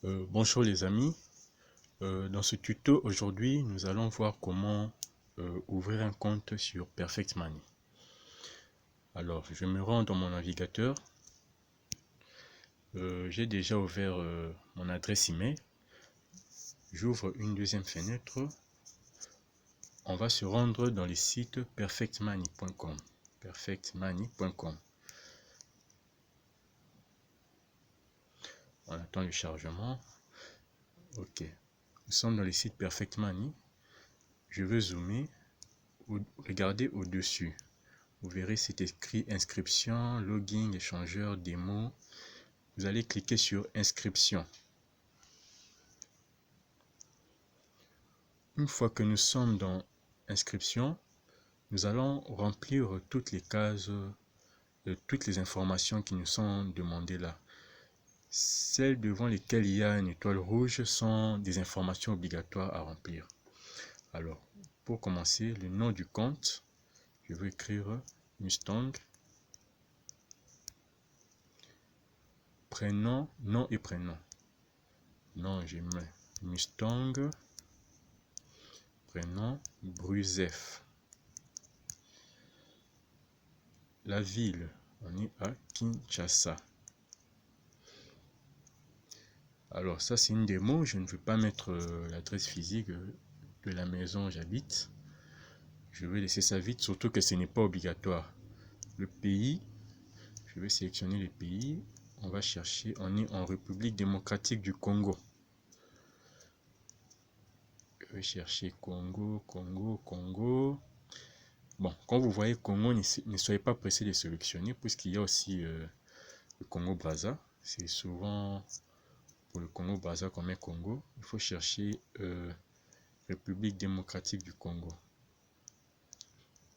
Bonjour les amis, dans ce tuto aujourd'hui nous allons voir comment ouvrir un compte sur Perfect Money. Alors je me rends dans mon navigateur, j'ai déjà ouvert mon adresse email, j'ouvre une deuxième fenêtre, on va se rendre dans le site perfectmoney.com. perfectmoney.com. On attend le chargement. Ok, nous sommes dans le site Perfect Money. Je veux zoomer, regardez au-dessus. Vous verrez, c'est écrit inscription, login, échangeur, démo. Vous allez cliquer sur inscription. Une fois que nous sommes dans inscription, nous allons remplir toutes les cases, toutes les informations qui nous sont demandées là. Celles devant lesquelles il y a une étoile rouge sont des informations obligatoires à remplir. Alors, pour commencer, le nom du compte, je vais écrire Mustang. Prénom, nom et prénom. Nom, je mets Mustang. Prénom, Bruzef. La ville, on est à Kinshasa. Alors ça c'est une démo, je ne veux pas mettre l'adresse physique de la maison où j'habite. Je vais laisser ça vide, surtout que ce n'est pas obligatoire. Le pays, je vais sélectionner le pays. On va chercher, on est en République démocratique du Congo. Je vais chercher Congo, Congo, Congo. Bon, quand vous voyez Congo, ne soyez pas pressé de sélectionner, puisqu'il y a aussi le Congo-Brazza. C'est souvent pour le Congo-Brazza qu'on met Congo. Il faut chercher République démocratique du Congo.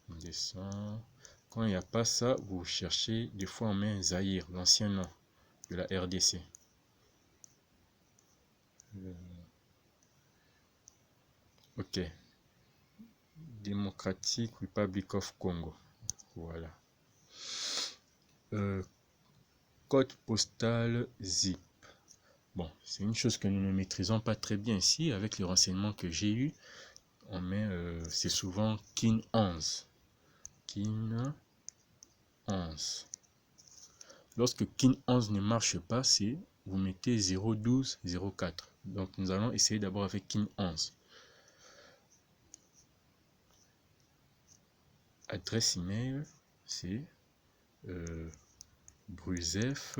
On descend. Quand il n'y a pas ça, vous cherchez, des fois on met Zaïre, l'ancien nom de la RDC. Ok. Democratic Republic of Congo. Voilà. Code postal zip. Bon, c'est une chose que nous ne maîtrisons pas très bien ici. Avec les renseignements que j'ai eu, on met, c'est souvent KIN 11. KIN 11. Lorsque KIN 11 ne marche pas, c'est vous mettez 012 04. Donc nous allons essayer d'abord avec KIN 11. Adresse email, c'est Bruzef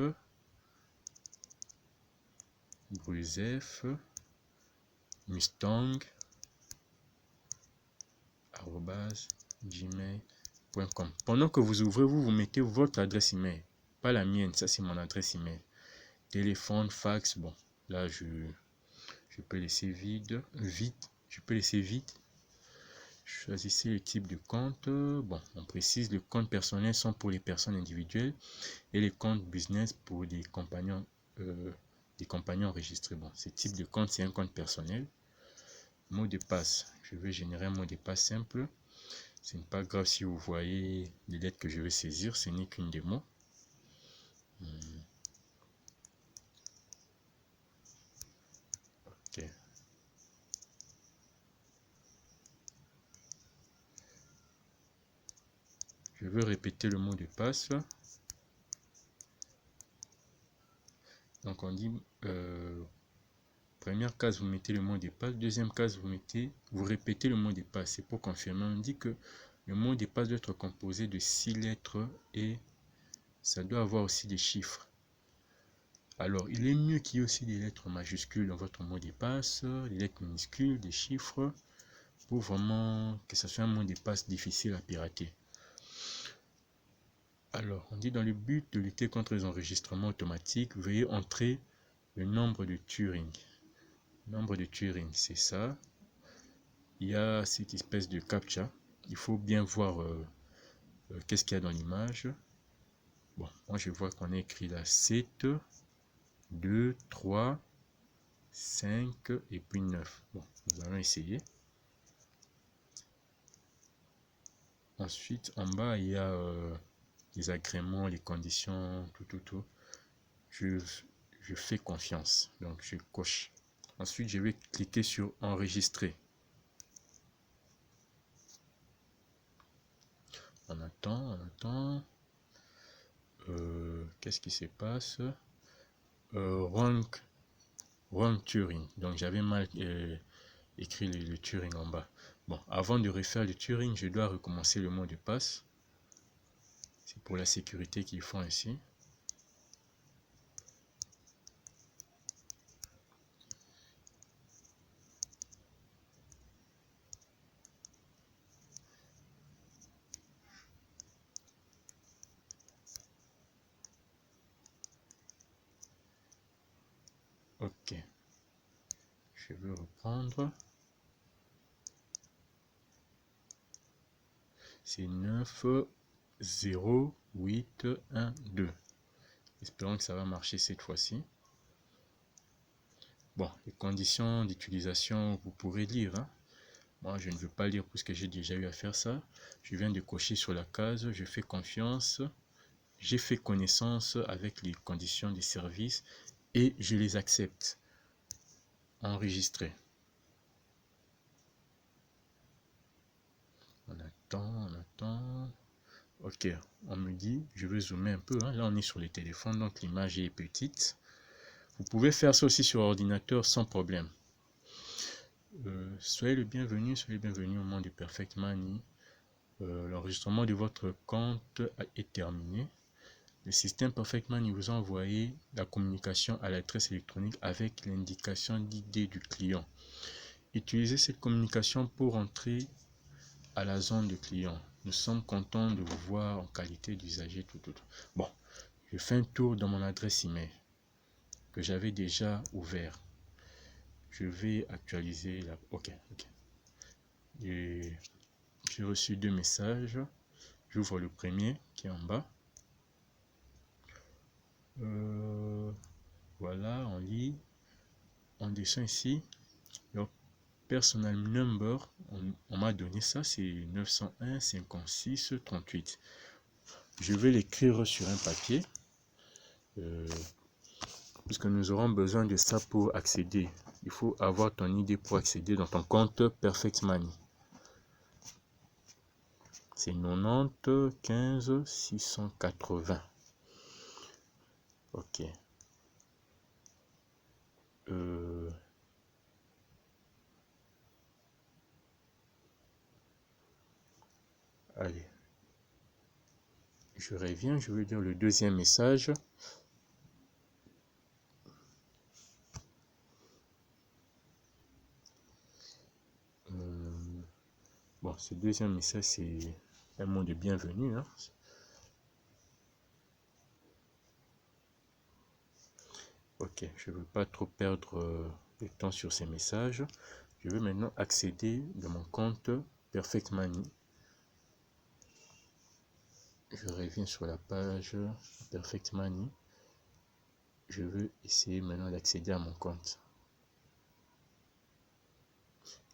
Mustang @gmail.com. Pendant que vous ouvrez, vous mettez votre adresse email, pas la mienne. Ça c'est mon adresse email. Téléphone, fax, bon, là je peux laisser vide. Je peux laisser vide. Choisissez le type de compte. Bon, on précise, les comptes personnels sont pour les personnes individuelles et les comptes business pour des compagnons enregistrés. Bon, ce type de compte, c'est un compte personnel. Mot de passe, je vais générer un mot de passe simple. Ce n'est pas grave si vous voyez les lettres que je vais saisir, ce n'est qu'une démo. Ok. Je vais répéter le mot de passe. Donc on dit première case, vous mettez le mot de passe. Deuxième case, vous répétez le mot de passe. C'est pour confirmer. On dit que le mot de passe doit être composé de 6 lettres et ça doit avoir aussi des chiffres. Alors, il est mieux qu'il y ait aussi des lettres majuscules dans votre mot de passe, des lettres minuscules, des chiffres, pour vraiment que ce soit un mot de passe difficile à pirater. Alors, on dit dans le but de lutter contre les enregistrements automatiques, veuillez entrer le nombre de Turing. Nombre de Turing, c'est ça. Il y a cette espèce de captcha. Il faut bien voir qu'est-ce qu'il y a dans l'image. Bon, moi je vois qu'on a écrit là 7, 2, 3, 5 et puis 9. Bon, nous allons essayer. Ensuite, en bas, il y a les agréments, les conditions, tout. Je je fais confiance. Donc, je coche. Ensuite, je vais cliquer sur enregistrer. On attend. Qu'est-ce qui se passe? Wrong Turing. Donc, j'avais mal écrit le Turing en bas. Bon, avant de refaire le Turing, je dois recommencer le mot de passe. C'est pour la sécurité qu'ils font ici. Ok. Je vais reprendre. C'est 9, 0, 8, 1, 2. Espérons que ça va marcher cette fois-ci. Bon, les conditions d'utilisation, vous pourrez lire. Hein. Moi, je ne veux pas lire puisque j'ai déjà eu à faire ça. Je viens de cocher sur la case, je fais confiance. J'ai fait connaissance avec les conditions du service et je les accepte. Enregistrer. On attend. Ok, on me dit, je vais zoomer un peu. Hein. Là, on est sur les téléphones, donc l'image est petite. Vous pouvez faire ça aussi sur ordinateur sans problème. Soyez le bienvenu au monde de Perfect Money. L'enregistrement de votre compte est terminé. Le système Perfect Money vous a envoyé la communication à l'adresse électronique avec l'indication d'ID du client. Utilisez cette communication pour entrer à la zone de client. Nous sommes contents de vous voir en qualité d'usager. Bon, je fais un tour dans mon adresse email que j'avais déjà ouvert. Je vais actualiser la... Ok. J'ai reçu 2 messages. J'ouvre le premier qui est en bas. Voilà, on lit. On descend ici. Leur personal number, on m'a donné ça, c'est 901 56 38. Je vais l'écrire sur un papier. Puisque nous aurons besoin de ça pour accéder. Il faut avoir ton ID pour accéder dans ton compte Perfect Money. C'est 90 15 680. Ok. Allez. Je reviens, je vais dire le deuxième message. Bon, ce deuxième message, c'est un mot de bienvenue. Hein. Ok, je ne veux pas trop perdre le temps sur ces messages. Je veux maintenant accéder de mon compte Perfect Money. Je reviens sur la page Perfect Money. Je veux essayer maintenant d'accéder à mon compte.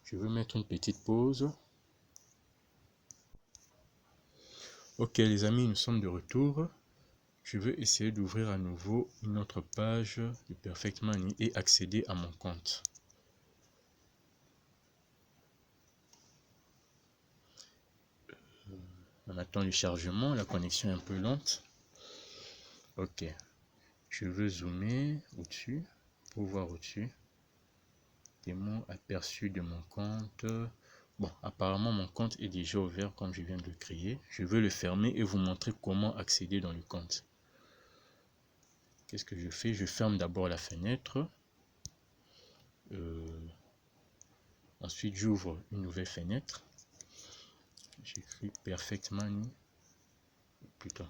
Je veux mettre une petite pause. Ok les amis, nous sommes de retour. Je veux essayer d'ouvrir à nouveau une autre page de Perfect Money et accéder à mon compte. On attend le chargement, la connexion est un peu lente. Ok, je veux zoomer au-dessus pour voir au-dessus. Démon aperçu de mon compte. Bon, apparemment mon compte est déjà ouvert comme je viens de le créer. Je veux le fermer et vous montrer comment accéder dans le compte. Qu'est-ce que je fais? Je ferme d'abord la fenêtre. Ensuite, j'ouvre une nouvelle fenêtre. J'écris Perfect Money. Putain.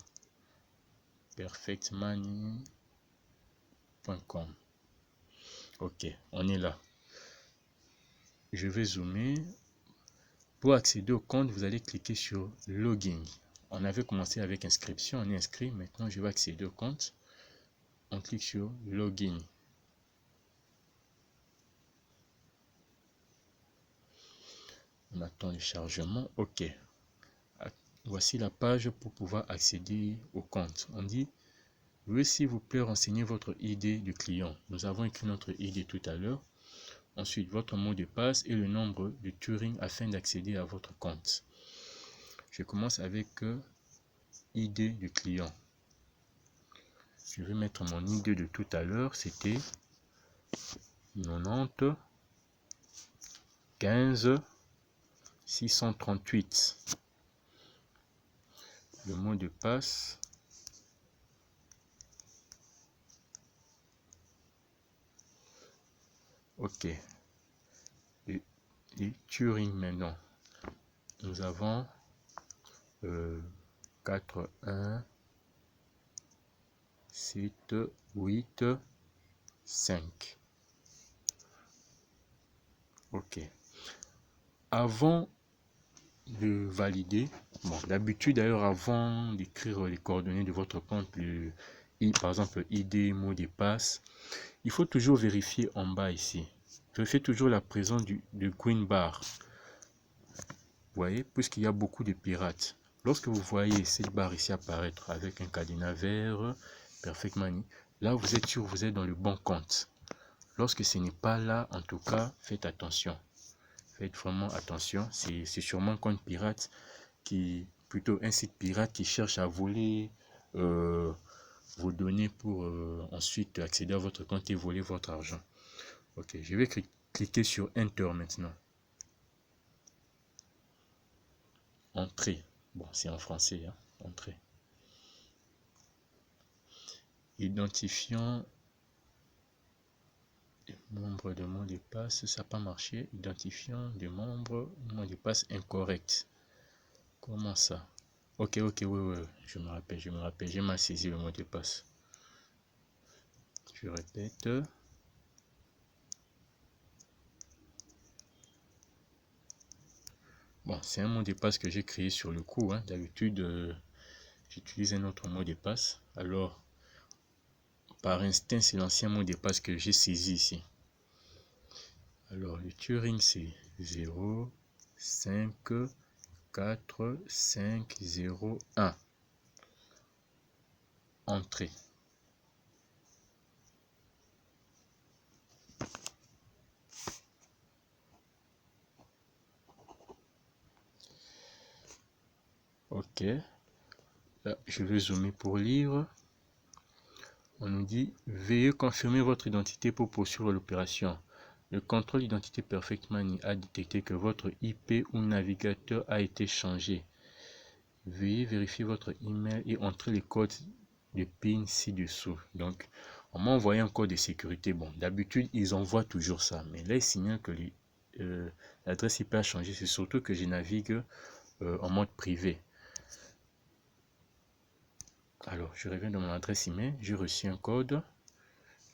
perfectmoney.com. Ok, on est là. Je vais zoomer. Pour accéder au compte, vous allez cliquer sur Login. On avait commencé avec inscription, on est inscrit. Maintenant, je vais accéder au compte. On clique sur Login. On attend le chargement. Ok. Voici la page pour pouvoir accéder au compte. On dit Veuillez s'il vous plaît renseigner votre ID du client. Nous avons écrit notre ID tout à l'heure. Ensuite, votre mot de passe et le nombre de Turing afin d'accéder à votre compte. Je commence avec ID du client. Je vais mettre mon ID de tout à l'heure. C'était 90 15 638. Le mot de passe. Ok. Et Turing maintenant. Nous avons 4 1 7 8 5. Ok. Avant de valider, bon, d'habitude d'ailleurs avant d'écrire les coordonnées de votre compte, par exemple ID, mot de passe, il faut toujours vérifier en bas ici. Vérifiez toujours la présence du green bar. Vous voyez, puisqu'il y a beaucoup de pirates. Lorsque vous voyez cette barre ici apparaître avec un cadenas vert, Perfect Money, là vous êtes sûr que vous êtes dans le bon compte. Lorsque ce n'est pas là, en tout cas, faites attention. Faites vraiment attention. C'est sûrement un compte pirate plutôt un site pirate qui cherche à voler vos données pour ensuite accéder à votre compte et voler votre argent. Ok, je vais cliquer sur Enter maintenant. Entrée. Bon, c'est en français, hein. Entrée. Identifiant des membres de mot de passe, ça n'a pas marché. Identifiant des membres, mot de passe incorrect. Comment ça? Ok, oui, je me rappelle, j'ai mal saisi le mot de passe. Je répète. Bon, c'est un mot de passe que j'ai créé sur le coup, hein. D'habitude, j'utilise un autre mot de passe. Alors, par instinct, c'est l'ancien mot de passe que j'ai saisi ici. Alors, le Turing, c'est 0, 5, 4, 5, 0, 1. Entrée. Ok. Là, je vais zoomer pour lire. On nous dit « Veuillez confirmer votre identité pour poursuivre l'opération. Le contrôle d'identité Perfect Money a détecté que votre IP ou navigateur a été changé. Veuillez vérifier votre email et entrer les codes de PIN ci-dessous. » Donc, on m'a envoyé un code de sécurité. Bon, d'habitude, ils envoient toujours ça. Mais là, ils signalent que l'adresse IP a changé. C'est surtout que je navigue en mode privé. Alors, je reviens dans mon adresse email. J'ai reçu un code.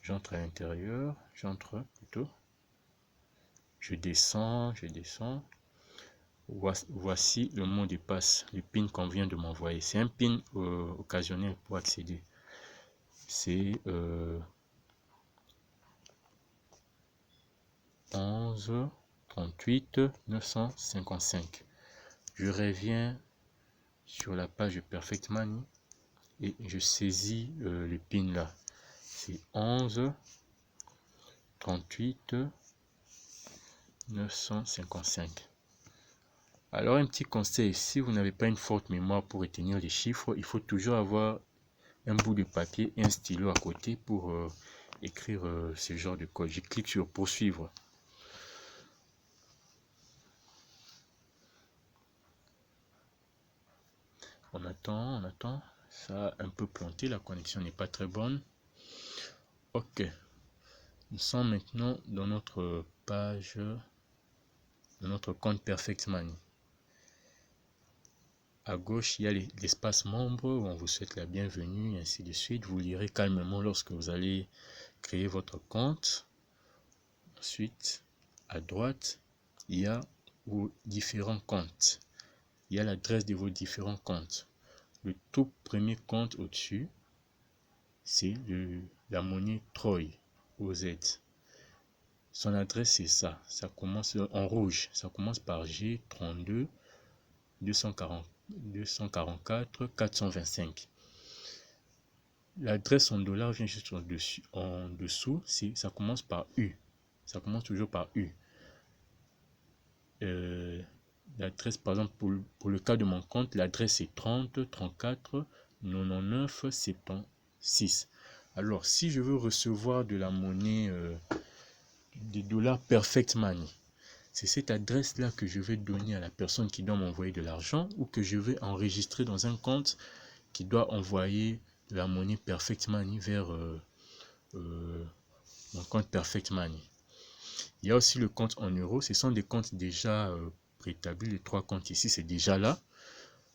J'entre à l'intérieur. J'entre plutôt. Je descends. Voici le mot de passe, le PIN qu'on vient de m'envoyer. C'est un PIN occasionnel pour accéder. C'est 11 38 955. Je reviens sur la page de Perfect Money et je saisis le PIN là. C'est 11 38 955. Alors un petit conseil, si vous n'avez pas une forte mémoire pour retenir les chiffres, il faut toujours avoir un bout de papier et un stylo à côté pour écrire ce genre de code. Je clique sur poursuivre. On attend. Ça a un peu planté, la connexion n'est pas très bonne. Ok. Nous sommes maintenant dans notre page, dans notre compte Perfect Money. À gauche, il y a l'espace membre où on vous souhaite la bienvenue, et ainsi de suite. Vous lirez calmement lorsque vous allez créer votre compte. Ensuite, à droite, il y a vos différents comptes. Il y a l'adresse de vos différents comptes. Le tout premier compte au-dessus, c'est la monnaie Troy, OZ. Son adresse, c'est ça. Ça commence en rouge. Ça commence par G32 244 425. l'adresse en dollars vient juste en dessous. Ça commence par U. Ça commence toujours par U. L'adresse, par exemple, pour le cas de mon compte, l'adresse est 30 34 99 76. Alors, si je veux recevoir de la monnaie, des dollars Perfect Money, c'est cette adresse-là que je vais donner à la personne qui doit m'envoyer de l'argent ou que je vais enregistrer dans un compte qui doit envoyer de la monnaie Perfect Money vers mon compte Perfect Money. Il y a aussi le compte en euros. Ce sont des comptes déjà préétablis. Les 3 comptes ici, c'est déjà là.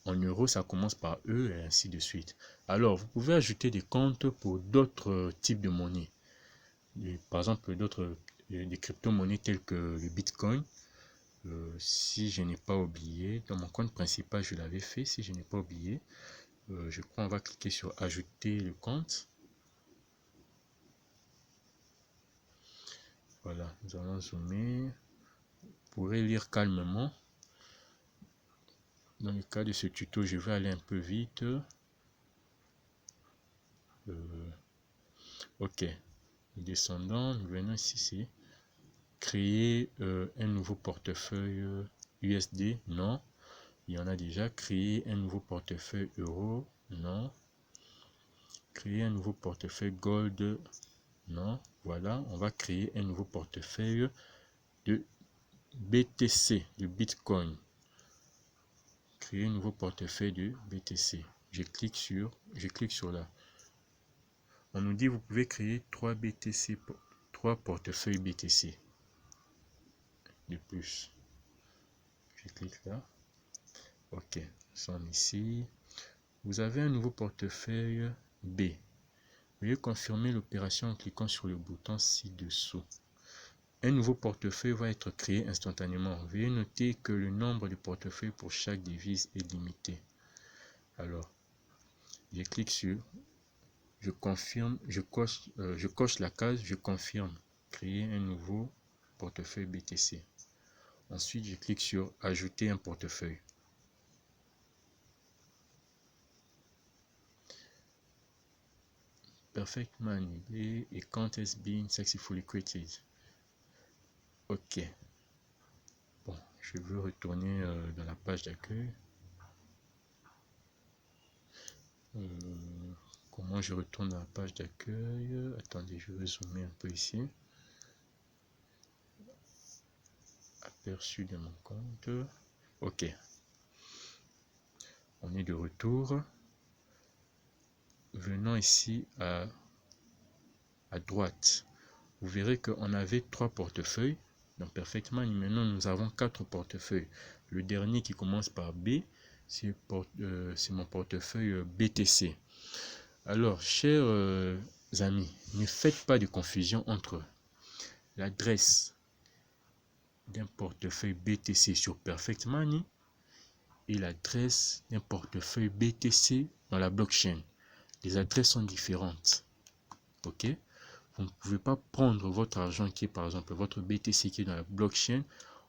En euros, ça commence par E et ainsi de suite. Alors, vous pouvez ajouter des comptes pour d'autres types de monnaies. Par exemple, des crypto-monnaies telles que le Bitcoin. Si je n'ai pas oublié, dans mon compte principal, je l'avais fait. Si je n'ai pas oublié, je crois qu'on va cliquer sur ajouter le compte. Voilà, nous allons zoomer. Vous pourrez lire calmement. Dans le cas de ce tuto, je vais aller un peu vite. Ok, descendant, nous venons ici, c'est créer un nouveau portefeuille USD, non. Il y en a déjà. Créer un nouveau portefeuille euro, non. Créer un nouveau portefeuille gold, non. Voilà, on va créer un nouveau portefeuille de BTC, de Bitcoin. Créer un nouveau portefeuille de BTC. Je clique sur là. On nous dit vous pouvez créer 3 BTC, 3 portefeuilles BTC de plus. Je clique là. Ok, nous sommes ici. Vous avez un nouveau portefeuille B. Veuillez confirmer l'opération en cliquant sur le bouton ci-dessous. Un nouveau portefeuille va être créé instantanément. Veuillez noter que le nombre de portefeuilles pour chaque devise est limité. Alors, je clique sur, je confirme, je coche la case, je confirme, créer un nouveau portefeuille BTC. Ensuite, je clique sur ajouter un portefeuille. Perfect Money account has been successfully created. Ok. Bon, je veux retourner dans la page d'accueil. Comment je retourne dans la page d'accueil? Attendez, je vais zoomer un peu ici. Aperçu de mon compte. Ok. On est de retour. Venons ici à droite. Vous verrez qu'on avait 3 portefeuilles. Donc parfaitement, maintenant nous avons 4 portefeuilles. Le dernier qui commence par B, c'est mon portefeuille BTC. Alors, chers amis, ne faites pas de confusion entre l'adresse d'un portefeuille BTC sur Perfect Money et l'adresse d'un portefeuille BTC dans la blockchain. Les adresses sont différentes. Ok? Vous ne pouvez pas prendre votre argent qui est par exemple votre BTC qui est dans la blockchain,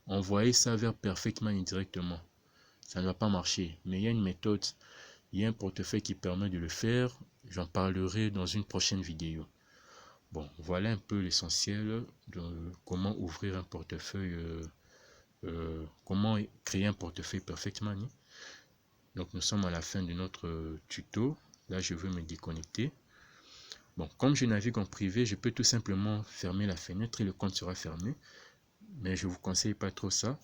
envoyer ça vers Perfect Money directement. Ça ne va pas marcher. Mais il y a une méthode, il y a un portefeuille qui permet de le faire. J'en parlerai dans une prochaine vidéo. Bon, voilà un peu l'essentiel de comment ouvrir un portefeuille, comment créer un portefeuille Perfect Money. Donc nous sommes à la fin de notre tuto. Là, je veux me déconnecter. Bon, comme je navigue en privé, je peux tout simplement fermer la fenêtre et le compte sera fermé. Mais je ne vous conseille pas trop ça.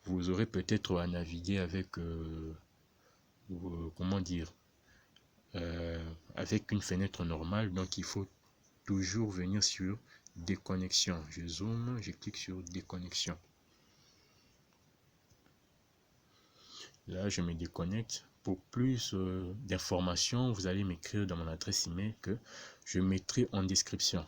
Vous aurez peut-être à naviguer avec, comment dire, avec une fenêtre normale. Donc il faut toujours venir sur déconnexion. Je zoome, je clique sur déconnexion. Là, je me déconnecte. Pour plus d'informations, vous allez m'écrire dans mon adresse email que je mettrai en description.